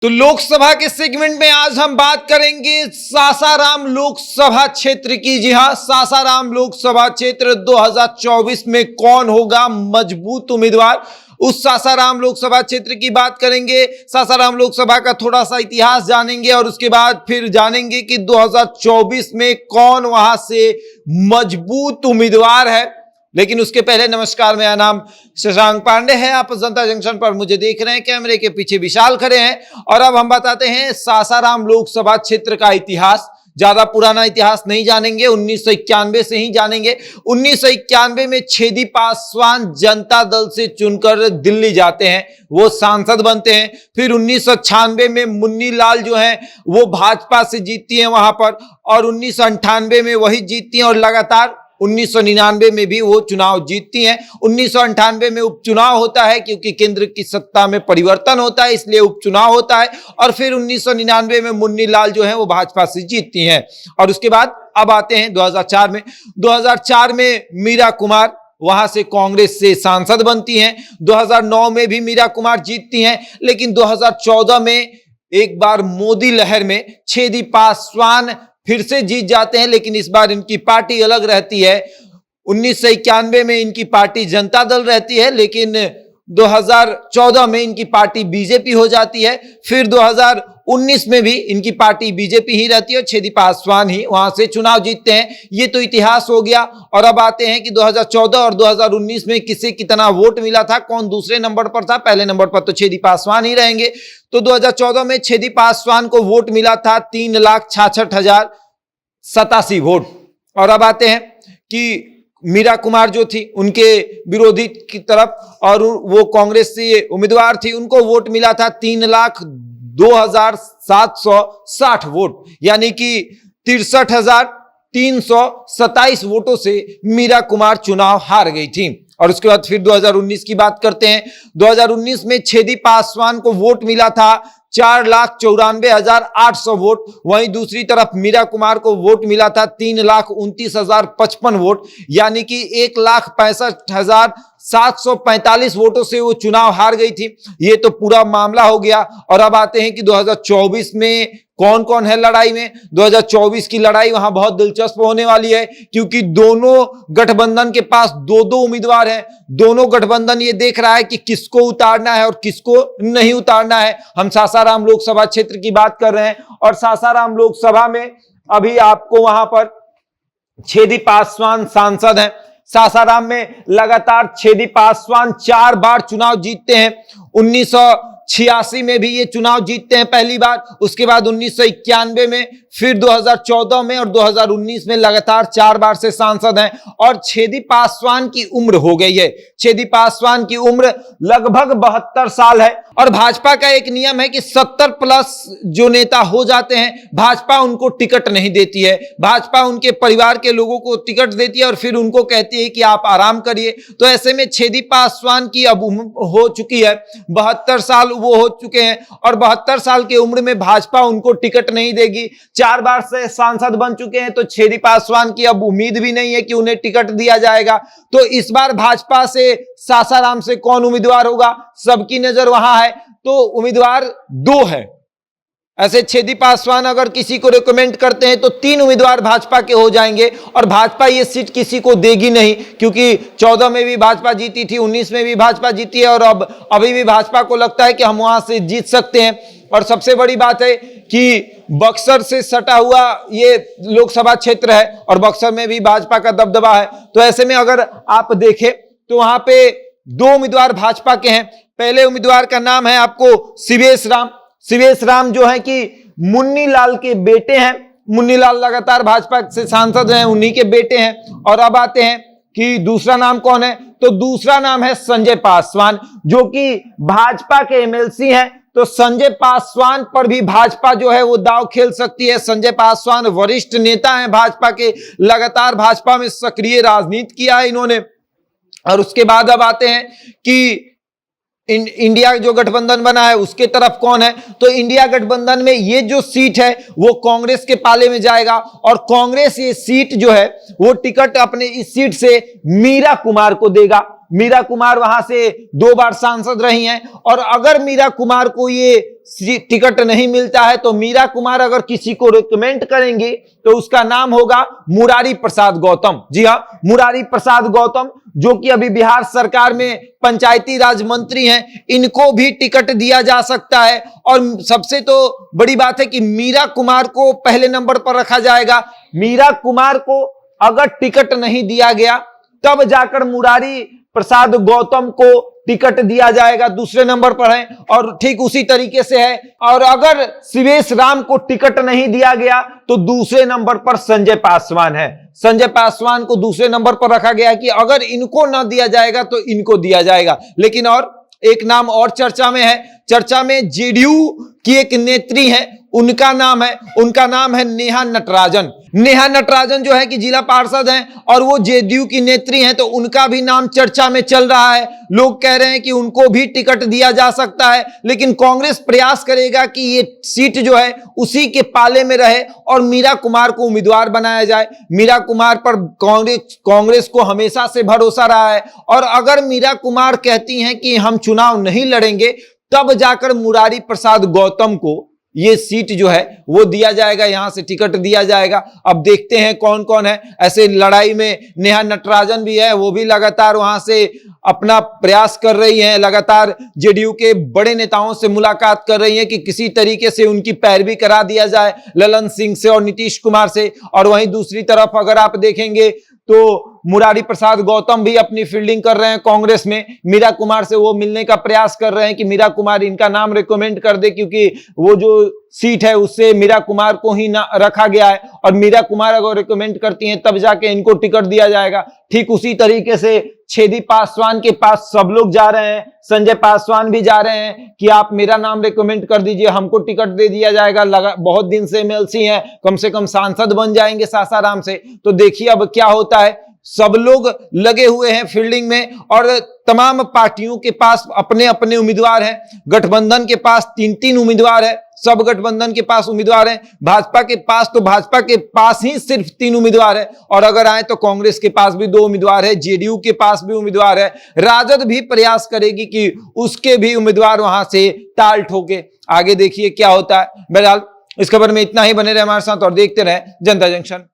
तो लोकसभा के सेगमेंट में आज हम बात करेंगे सासाराम लोकसभा क्षेत्र की। जी हां, सासाराम लोकसभा क्षेत्र 2024 में कौन होगा मजबूत उम्मीदवार, उस सासाराम लोकसभा क्षेत्र की बात करेंगे। सासाराम लोकसभा का थोड़ा सा इतिहास जानेंगे और उसके बाद फिर जानेंगे कि 2024 में कौन वहां से मजबूत उम्मीदवार है। लेकिन उसके पहले नमस्कार, मेरा नाम शशांक पांडे है। आप जनता जंक्शन पर मुझे देख रहे हैं, कैमरे के पीछे विशाल खड़े हैं और अब हम बताते हैं सासाराम लोकसभा क्षेत्र का इतिहास। ज्यादा पुराना इतिहास नहीं जानेंगे, 1991 से ही जानेंगे। 1991 में छेदी पासवान जनता दल से चुनकर दिल्ली जाते हैं, वो सांसद बनते हैं। फिर 1996 में मुन्नी लाल जो है वो भाजपा से जीतती हैं वहां पर, और 1998 में वही जीतती हैं और लगातार 1999 में भी वो चुनाव जीतती हैं। 1998 में उपचुनाव होता है क्योंकि केंद्र की सत्ता में परिवर्तन होता है, इसलिए उपचुनाव होता है। और फिर 1999 में मुन्नी लाल जो है वो भाजपा से जीतती हैं। और उसके बाद अब आते हैं 2004 में। 2004 में मीरा कुमार वहां से कांग्रेस से सांसद बनती हैं। 2009 में भी मीरा कुमार जीतती हैं, लेकिन 2014 में एक बार मोदी लहर में छेदी पासवान फिर से जीत जाते हैं, लेकिन इस बार इनकी पार्टी अलग रहती है। 1991 में इनकी पार्टी जनता दल रहती है, लेकिन 2014 में इनकी पार्टी बीजेपी हो जाती है। फिर 2019 में भी इनकी पार्टी बीजेपी ही रहती है और छेदी पासवान ही वहां से चुनाव जीतते हैं। ये तो इतिहास हो गया। और अब आते हैं कि 2014 और 2019 में किसे कितना वोट मिला था, कौन दूसरे नंबर पर था। पहले नंबर पर तो छेदी पासवान ही रहेंगे। तो 2014 में छेदी पासवान को वोट मिला था 3,66,087 वोट। और अब आते हैं कि मीरा कुमार जो थी उनके विरोधी की तरफ, और वो कांग्रेस से उम्मीदवार थी, उनको वोट मिला था 3,02,760 वोट, यानी कि 63,327 वोटों से मीरा कुमार चुनाव हार गई थी। और उसके बाद फिर 2019 की बात करते हैं। 2019 में छेदी पासवान को वोट मिला था 4,94,800 वोट। वहीं दूसरी तरफ मीरा कुमार को वोट मिला था 3,29,055 वोट, यानी कि 1,65,745 वोटों से वो चुनाव हार गई थी। ये तो पूरा मामला हो गया। और अब आते हैं कि 2024 में कौन कौन है लड़ाई में। 2024 की लड़ाई वहां बहुत दिलचस्प होने वाली है, क्योंकि दोनों गठबंधन के पास दो दो उम्मीदवार हैं। दोनों गठबंधन ये देख रहा है कि किसको उतारना है और किसको नहीं उतारना है। हम सासाराम लोकसभा क्षेत्र की बात कर रहे हैं, और सासाराम लोकसभा में अभी आपको वहां पर छेदी पासवान सांसद हैं। सासाराम में लगातार छेदी पासवान 4 बार चुनाव जीतते हैं। 1986 में भी ये चुनाव जीतते हैं पहली बार, उसके बाद 1991 में, फिर 2014 में और 2019 में लगातार 4 बार से सांसद हैं। और छेदी पासवान की उम्र हो गई है, छेदी पासवान की उम्र लगभग 72 साल है। और भाजपा का एक नियम है कि 70 प्लस जो नेता हो जाते हैं, भाजपा उनको टिकट नहीं देती है। भाजपा उनके परिवार के लोगों को टिकट देती है और फिर उनको कहती है कि आप आराम करिए। तो ऐसे में छेदी पासवान की अब उम्र हो चुकी है, 72 साल वो हो चुके हैं, और 72 साल की उम्र में भाजपा उनको टिकट नहीं देगी। 4 बार से सांसद बन चुके हैं, तो छेदी पासवान की अब उम्मीद भी नहीं है कि उन्हें टिकट दिया जाएगा। तो इस बार भाजपा से सासाराम से कौन उम्मीदवार होगा, सबकी नजर वहां है। तो उम्मीदवार 2 है। ऐसे छेदी पासवान अगर किसी को रिकमेंड करते हैं तो 3 उम्मीदवार भाजपा के हो जाएंगे, और भाजपा ये सीट किसी को देगी नहीं, क्योंकि 14 में भी भाजपा जीती थी, 19 में भी भाजपा जीती है, और अब अभी भी भाजपा को लगता है कि हम वहां से जीत सकते हैं। और सबसे बड़ी बात है कि बक्सर से सटा हुआ ये लोकसभा क्षेत्र है और बक्सर में भी भाजपा का दबदबा है। तो ऐसे में अगर आप देखें तो वहां पे 2 उम्मीदवार भाजपा के हैं। पहले उम्मीदवार का नाम है आपको शिवेश राम। शिवेश राम जो है कि मुन्नी लाल के बेटे हैं। मुन्नी लाल लगातार भाजपा से सांसद हैं, उन्हीं के बेटे हैं। और अब आते हैं कि दूसरा नाम कौन है, तो दूसरा नाम है संजय पासवान, जो कि भाजपा के एमएलसी हैं। तो संजय पासवान पर भी भाजपा जो है वो दांव खेल सकती है। संजय पासवान वरिष्ठ नेता हैं भाजपा के, लगातार भाजपा में सक्रिय राजनीति किया है इन्होंने। और उसके बाद अब आते हैं कि इंडिया जो गठबंधन बना है उसके तरफ कौन है, तो इंडिया गठबंधन में ये जो सीट है वो कांग्रेस के पाले में जाएगा, और कांग्रेस ये सीट जो है वो टिकट अपने इस सीट से मीरा कुमार को देगा। मीरा कुमार वहां से 2 बार सांसद रही हैं, और अगर मीरा कुमार को ये टिकट नहीं मिलता है तो मीरा कुमार अगर किसी को रिकमेंड करेंगे तो उसका नाम होगा मुरारी प्रसाद गौतम। जी हां, मुरारी प्रसाद गौतम, जो कि अभी बिहार सरकार में पंचायती राज मंत्री हैं, इनको भी टिकट दिया जा सकता है। और सबसे तो बड़ी बात है कि मीरा कुमार को पहले नंबर पर रखा जाएगा। मीरा कुमार को अगर टिकट नहीं दिया गया तब जाकर मुरारी प्रसाद गौतम को टिकट दिया जाएगा, दूसरे नंबर पर है। और ठीक उसी तरीके से है, और अगर शिवेश राम को टिकट नहीं दिया गया तो दूसरे नंबर पर संजय पासवान है। संजय पासवान को दूसरे नंबर पर रखा गया कि अगर इनको ना दिया जाएगा तो इनको दिया जाएगा। लेकिन और एक नाम और चर्चा में है, चर्चा में जेडीयू की एक नेत्री है, उनका नाम है नेहा नटराजन। नेहा नटराजन जो है कि जिला पार्षद हैं और वो जेडीयू की नेत्री हैं, तो उनका भी नाम चर्चा में चल रहा है। लोग कह रहे हैं कि उनको भी टिकट दिया जा सकता है, लेकिन कांग्रेस प्रयास करेगा कि ये सीट जो है उसी के पाले में रहे और मीरा कुमार को उम्मीदवार बनाया जाए। मीरा कुमार पर कांग्रेस को हमेशा से भरोसा रहा है, और अगर मीरा कुमार कहती हैं कि हम चुनाव नहीं लड़ेंगे तब जाकर मुरारी प्रसाद गौतम को ये सीट जो है वो दिया जाएगा, यहां से टिकट दिया जाएगा। अब देखते हैं कौन कौन है ऐसे लड़ाई में। नेहा नटराजन भी है, वो भी लगातार वहां से अपना प्रयास कर रही हैं, लगातार जेडीयू के बड़े नेताओं से मुलाकात कर रही हैं कि किसी तरीके से उनकी पैरवी करा दिया जाए ललन सिंह से और नीतीश कुमार से। और वहीं दूसरी तरफ अगर आप देखेंगे तो मुरारी प्रसाद गौतम भी अपनी फील्डिंग कर रहे हैं कांग्रेस में। मीरा कुमार से वो मिलने का प्रयास कर रहे हैं कि मीरा कुमार इनका नाम रिकमेंड कर दे, क्योंकि वो जो सीट है उससे मीरा कुमार को ही ना रखा गया है, और मीरा कुमार अगर रिकमेंड करती हैं तब जाके इनको टिकट दिया जाएगा। ठीक उसी तरीके से छेदी पासवान के पास सब लोग जा रहे हैं, संजय पासवान भी जा रहे हैं कि आप मेरा नाम रिकमेंड कर दीजिए, हमको टिकट दे दिया जाएगा। बहुत दिन से एमएलसी हैं, कम से कम सांसद बन जाएंगे सासाराम से। तो देखिए अब क्या होता है। सब लोग लगे हुए हैं फील्डिंग में, और तमाम पार्टियों के पास अपने अपने उम्मीदवार हैं। गठबंधन के पास 3-3 उम्मीदवार है, सब गठबंधन के पास उम्मीदवार हैं। भाजपा के पास ही सिर्फ 3 उम्मीदवार है, और अगर आए तो कांग्रेस के पास भी 2 उम्मीदवार है, जेडीयू के पास भी उम्मीदवार है। राजद भी प्रयास करेगी कि उसके भी उम्मीदवार वहां से ताल ठोके। आगे देखिए क्या होता है। बहरहाल इस खबर में इतना ही, बने रहे हमारे साथ और देखते रहे जनता जंक्शन।